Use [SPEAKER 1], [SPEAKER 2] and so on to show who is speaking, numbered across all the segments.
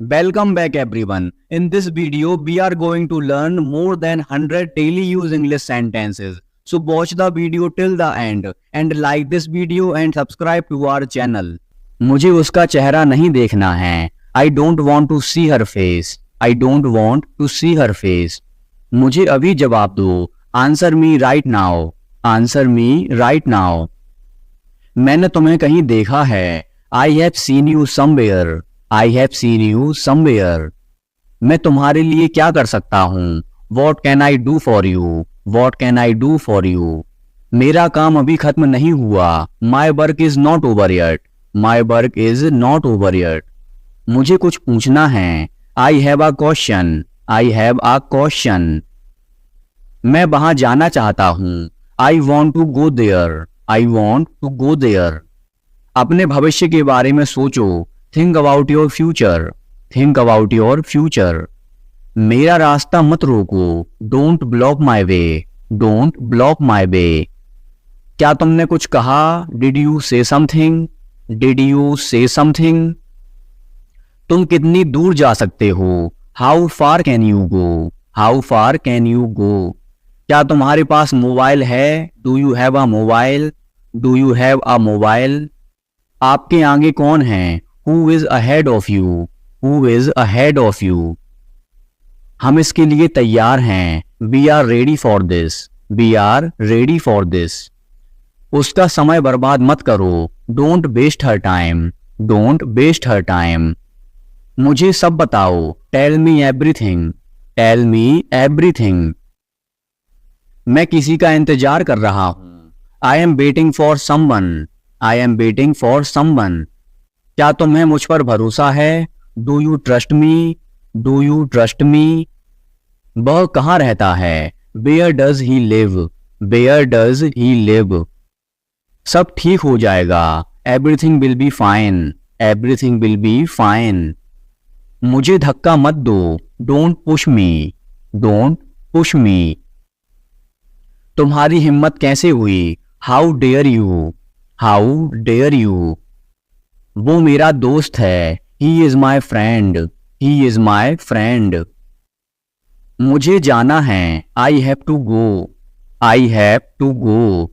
[SPEAKER 1] Welcome back everyone. In this video, we are going to learn more than 100 daily use English sentences. So watch the video till the end and like this video and subscribe to our channel. मुझे उसका चेहरा नहीं देखना है. I don't want to see her face. I don't want to see her face. मुझे अभी जवाब दो. Answer me right now. Answer me right now. मैंने तुम्हें कहीं देखा है. I have seen you somewhere. I have seen you somewhere. मैं तुम्हारे लिए क्या कर सकता हूँ? What can I do for you? What can I do for you? मेरा काम अभी खत्म नहीं हुआ. My work is not over yet. My work is not over yet. मुझे कुछ पूछना है. I have a question. I have a question. मैं वहां जाना चाहता हूँ. I want to go there. I want to go there. अपने भविष्य के बारे में सोचो. Think about your future. Think about your future. मेरा रास्ता मत रोको. Don't block my way. Don't block my way. क्या तुमने कुछ कहा? Did you say something? Did you say something? तुम कितनी दूर जा सकते हो? How far can you go? How far can you go? क्या तुम्हारे पास मोबाइल है? Do you have a mobile? Do you have a mobile? आपके आगे कौन है? Who is ahead of you? Who is ahead of you? हम इसके लिए तैयार हैं. We are ready for this. We are ready for this. उसका समय बर्बाद मत करो. Don't waste her time. Don't waste her time. मुझे सब बताओ. Tell me everything. Tell me everything. मैं किसी का इंतजार कर रहा हूँ. I am waiting for someone. I am waiting for someone. क्या तुम्हें मुझ पर भरोसा है? Do you trust me? Do you trust me? वह कहाँ रहता है? Where does he live? Where does he live? सब ठीक हो जाएगा. Everything will be fine. Everything will be fine. मुझे धक्का मत दो. Don't push me. Don't push me. तुम्हारी हिम्मत कैसे हुई? How dare you? How dare you? वो मेरा दोस्त है. He is my friend. He is my friend. मुझे जाना है. I have to go. I have to go.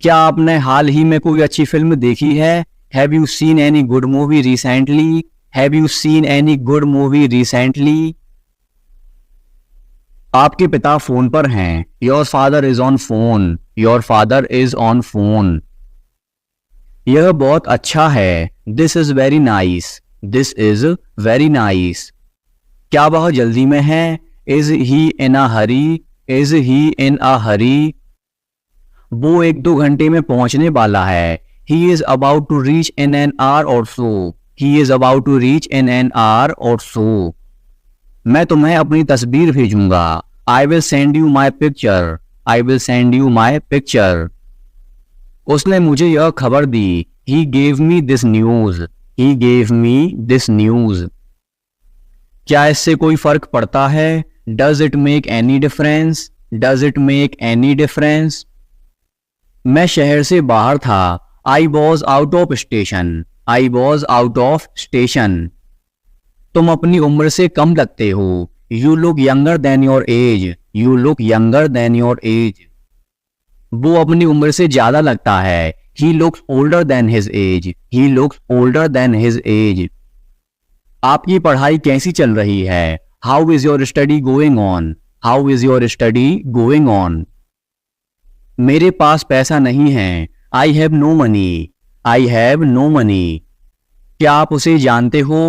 [SPEAKER 1] क्या आपने हाल ही में कोई अच्छी फिल्म देखी है? Have you seen any good movie recently? Have you seen any good movie recently? आपके पिता फोन पर हैं. Your father is on phone. Your father is on phone. यह बहुत अच्छा है. This is very nice. This is very nice. क्या वह जल्दी में है? Is he in a hurry? Is he in a hurry? वो 1-2 घंटे में पहुंचने वाला है. He is about to reach in an hour or so. He is about to reach in an hour or so. मैं तुम्हें अपनी तस्वीर भेजूंगा. I will send you my picture. I will send you my picture. उसने मुझे यह खबर दी. He gave me this news. He gave me this news. क्या इससे कोई फर्क पड़ता है? Does it make any difference? Does it make any difference? मैं शहर से बाहर था. I was out of station. I was out of station. तुम अपनी उम्र से कम लगते हो. You look younger than your age. You look younger than your age. वो अपनी उम्र से ज्यादा लगता है. He looks older than his age. He looks older than his age. आपकी पढ़ाई कैसी चल रही है? How is your study going on? How is your study going on? मेरे पास पैसा नहीं है. I have no money. I have no money. क्या आप उसे जानते हो?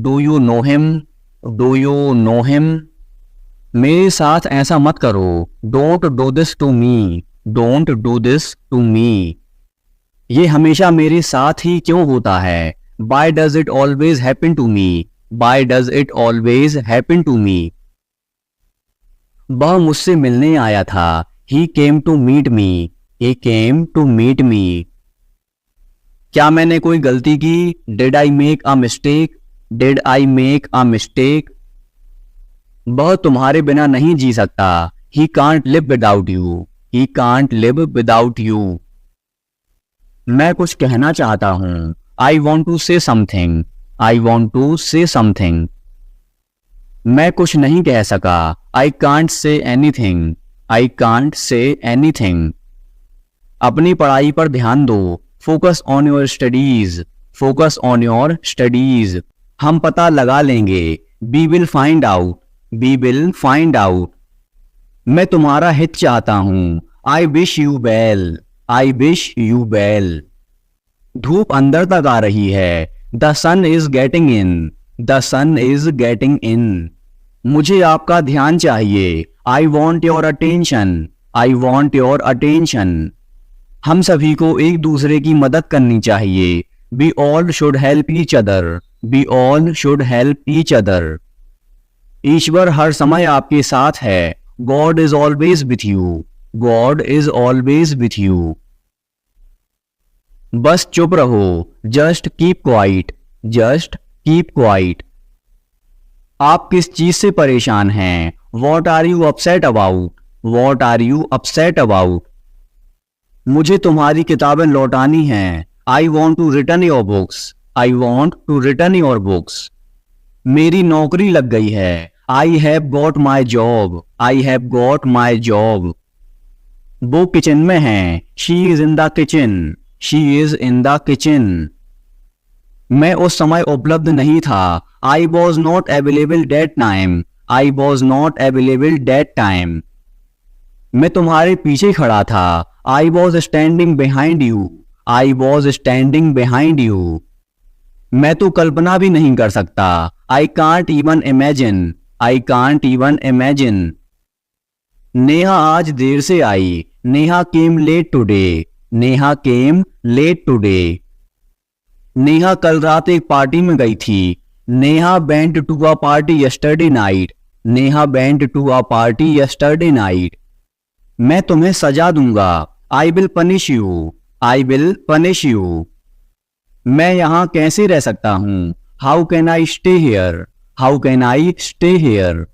[SPEAKER 1] Do you know him? Do you know him? मेरे साथ ऐसा मत करो. Don't do this to me. Don't do this to me. ये हमेशा मेरे साथ ही क्यों होता है? Why does it always happen to me? Why does it always happen to me? वह मुझसे मिलने आया था. He came to meet me. He came to meet me. क्या मैंने कोई गलती की? Did I make a mistake? Did I make a mistake? वह तुम्हारे बिना नहीं जी सकता. He can't live without you. He can't live without you. मैं कुछ कहना चाहता हूँ. I want to say something. I want to say something. मैं कुछ नहीं कह सका. I can't say anything. I can't say anything. अपनी पढ़ाई पर ध्यान दो. Focus on your studies. Focus on your studies. हम पता लगा लेंगे. We will find out. We will find out. मैं तुम्हारा हित चाहता हूँ. I wish you well. I wish you well. धूप अंदर तक आ रही है. The sun is getting in. The sun is getting in. मुझे आपका ध्यान चाहिए. I want your attention. I want your attention. हम सभी को एक दूसरे की मदद करनी चाहिए. We all should help each other. We all should help each other. ईश्वर हर समय आपके साथ है. God is always with you. God is always with you. बस चुप रहो. Just keep quiet. Just keep quiet. आप किस चीज से परेशान हैं? What are you upset about? What are you upset about? मुझे तुम्हारी किताबें लौटानी हैं. I want to return your books. I want to return your books. मेरी नौकरी लग गई है. I have got my job. I have got my job. वो किचन में हैं. She is in the kitchen. She is in the kitchen. मैं उस समय उपलब्ध नहीं था. I was not available that time. I was not available that time. मैं तुम्हारे पीछे खड़ा था. I was standing behind you. I was standing behind you. मैं तो कल्पना भी नहीं कर सकता. I can't even imagine. I can't even imagine. Neha आज देर से आई. Neha came late today. Neha came late today. Neha कल रात एक पार्टी में गई थी. Neha went to a party yesterday night. Neha went to a party yesterday night. मैं तुम्हें सजा दूंगा. I will punish you. I will punish you. मैं यहाँ कैसे रह सकता हूँ? How can I stay here? How can I stay here?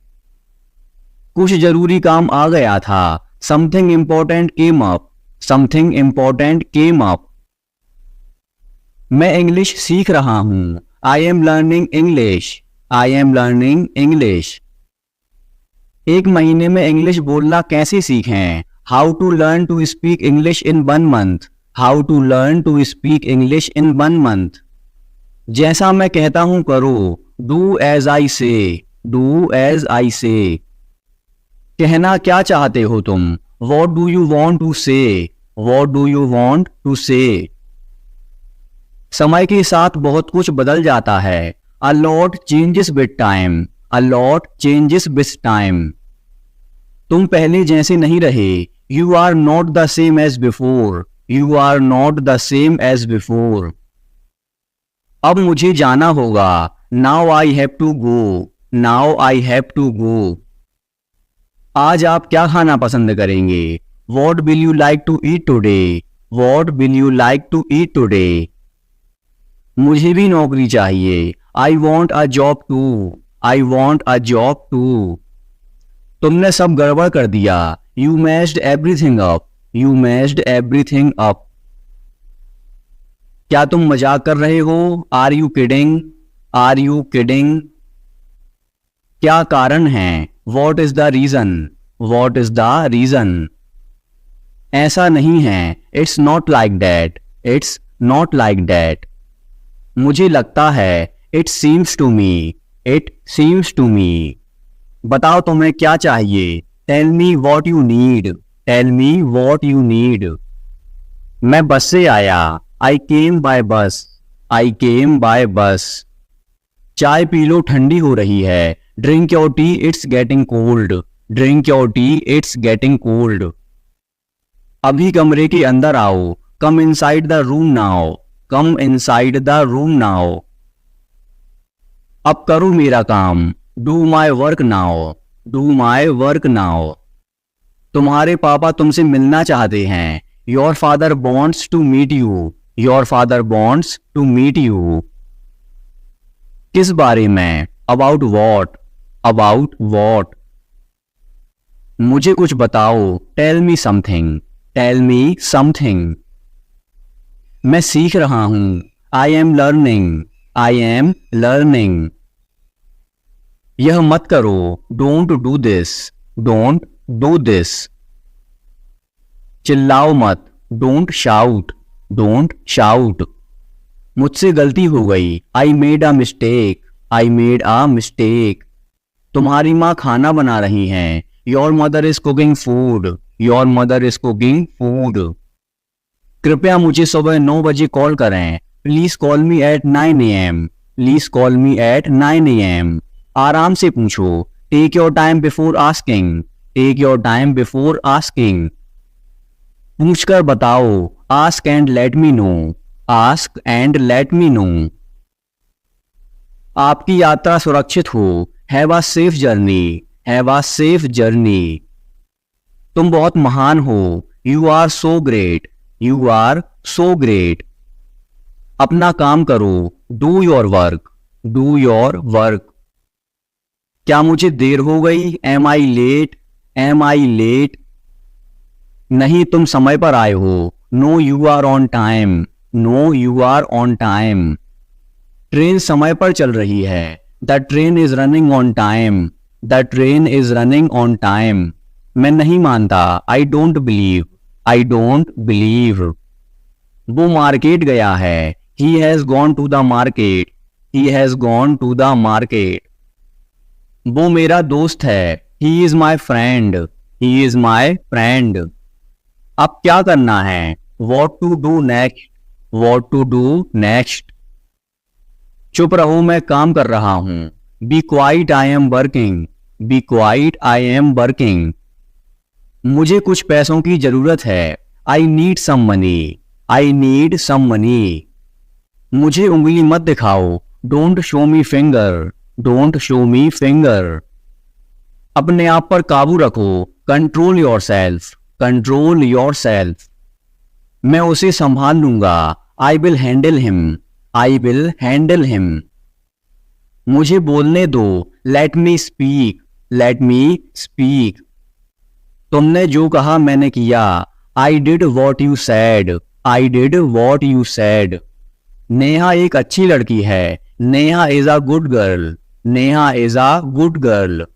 [SPEAKER 1] कुछ जरूरी काम आ गया था. Something important came up. Something important came up. मैं इंग्लिश सीख रहा हूँ. I am learning English. I am learning English. एक महीने में इंग्लिश बोलना कैसे सीखें? How to learn to speak English in 1 month. How to learn to speak English in 1 month. जैसा मैं कहता हूँ करो. Do as I say. Do as I say. कहना क्या चाहते हो तुम? What do you want to say? What do you want to say? समय के साथ बहुत कुछ बदल जाता है. A lot changes with time. A lot changes with time. तुम पहले जैसे नहीं रहे. You are not the same as before. You are not the same as before. अब मुझे जाना होगा. Now I have to go. Now I have to go. आज आप क्या खाना पसंद करेंगे? What will you like to eat today? What will you like to eat today? मुझे भी नौकरी चाहिए. I want a job too. I want a job too. तुमने सब गड़बड़ कर दिया. You messed everything up. You messed everything up. क्या तुम मजाक कर रहे हो? Are you kidding? Are you kidding? क्या कारण है? What is the reason? What is the reason? ऐसा नहीं है. It's not like that. It's not like that. मुझे लगता है. It seems to me. It seems to me. बताओ तुम्हें क्या चाहिए? Tell me what you need. Tell me what you need. मैं बस से आया. I came by bus. I came by bus. चाय पी लो, ठंडी हो रही है. Drink your tea, it's getting cold. Drink your tea, it's getting cold. अभी कमरे के अंदर आओ. Come inside the room now. Come inside the room now. अब करो मेरा काम. Do my work now. Do my work now. तुम्हारे पापा तुमसे मिलना चाहते हैं. Your father wants to meet you. Your father wants to meet you. किस बारे में? About what? About what? मुझे कुछ बताओ. Tell me something. Tell me something. मैं सीख रहा हूँ. I am learning. I am learning. यह मत करो, don't do this. Don't do this. चिल्लाओ मत, don't shout. Don't shout. मुझसे गलती हो गई, I made a mistake. I made a mistake. तुम्हारी माँ खाना बना रही हैं, Your mother is cooking food. Your mother is cooking food. कृपया मुझे सुबह 9 बजे कॉल करें. Please call me at 9 a.m. Please call me at 9 a.m. आराम से पूछो. Take your time before asking. Take your time before asking. पूछकर बताओ. Ask and let me know. Ask and let me know. आपकी यात्रा सुरक्षित हो. Have a safe journey. Have a safe journey. तुम बहुत महान हो. You are so great. You are so great. अपना काम करो. Do your work. Do your work. क्या मुझे देर हो गई? Am I late? Am I late? नहीं, तुम समय पर आए हो. No, you are on time. No, you are on time. Train समय पर चल रही है. The train is running on time. The train is running on time. मैं नहीं मानता. I don't believe. I don't believe. वो मार्केट गया है. He has gone to the market. He has gone to the market. वो मेरा दोस्त है. He is my friend. He is my friend. अब क्या करना है? What to do next? What to do next? चुप रहो, मैं काम कर रहा हूं. Be quiet, I am working. Be quiet, I am working. मुझे कुछ पैसों की जरूरत है. I need some money. I need some money. मुझे उंगली मत दिखाओ. Don't show me finger. Don't show me finger. अपने आप पर काबू रखो. Control yourself. Control yourself. मैं उसे संभाल लूंगा. I will handle him. I will handle him. मुझे बोलने दो. Let me speak. Let me speak. तुमने जो कहा मैंने किया. I did what you said. I did what you said. Neha एक अच्छी लड़की है. Neha is a good girl. Neha is a good girl.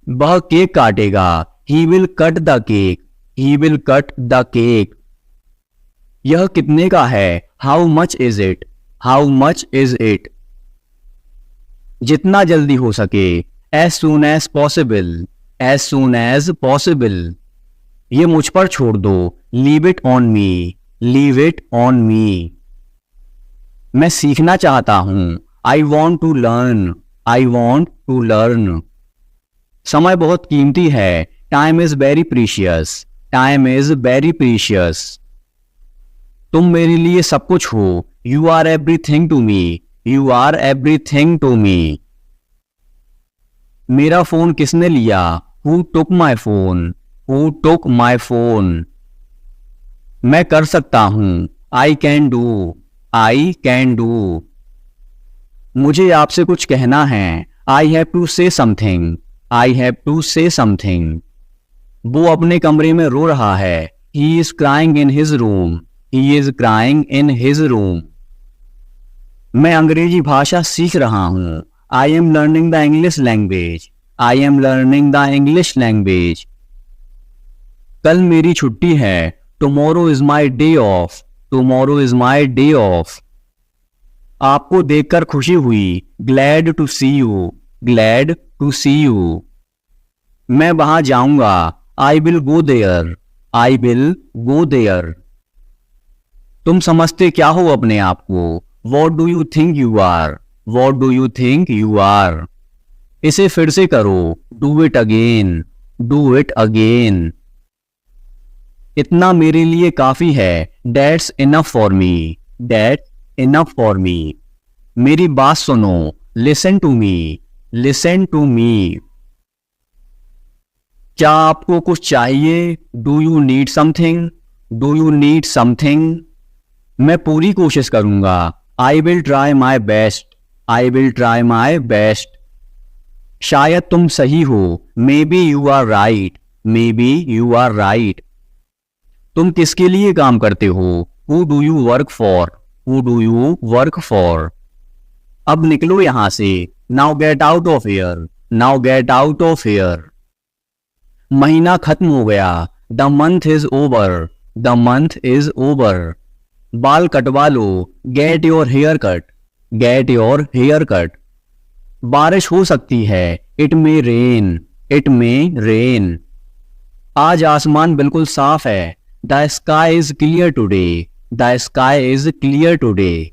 [SPEAKER 1] वह केक काटेगा. He will cut the cake. He will cut the cake. यह कितने का है? How much is it? How much is it? जितना जल्दी हो सके. As soon as possible. As soon as possible. ये मुझ पर छोड़ दो. Leave it on me. Leave it on me. मैं सीखना चाहता हूं. I want to learn. I want to learn. समय बहुत कीमती है. Time is very precious. Time is very precious. तुम मेरे लिए सब कुछ हो. You are everything to me. You are everything to me. मेरा फोन किसने लिया? Who took my phone? Who took my phone? मैं कर सकता हूं. I can do. I can do. मुझे आपसे कुछ कहना है. I have to say something. I have to say something. वो अपने कमरे में रो रहा है. He is crying in his room. He is crying in his room. मैं अंग्रेजी भाषा सीख रहा हूं. I am learning the English language. I am learning the English language. कल मेरी छुट्टी है. Tomorrow is my day off. Tomorrow is my day off. आपको देखकर खुशी हुई. Glad to see you. Glad to see you. मैं वहां जाऊंगा. I will go there. I will go there. तुम समझते क्या हो अपने आप को? What do you think you are? What do you think you are? इसे फिर से करो. Do it again. Do it again. इतना मेरे लिए काफी है. That's enough for me. That's enough for me. मेरी बात सुनो. Listen to me. Listen to me. क्या आपको कुछ चाहिए? Do you need something? Do you need something? मैं पूरी कोशिश करूंगा. I will try my best. I will try my best. शायद तुम सही हो. Maybe you are right. Maybe you are right. तुम किसके लिए काम करते हो? Who do you work for? Who do you work for? अब निकलो यहाँ से। Now get out of here, now get out of here. महीना खत्म हो गया, the month is over, the month is over. बाल कटवा लो, get your hair cut, get your hair cut. बारिश हो सकती है, it may rain, it may rain. आज आसमान बिल्कुल साफ है, the sky is clear today, the sky is clear today.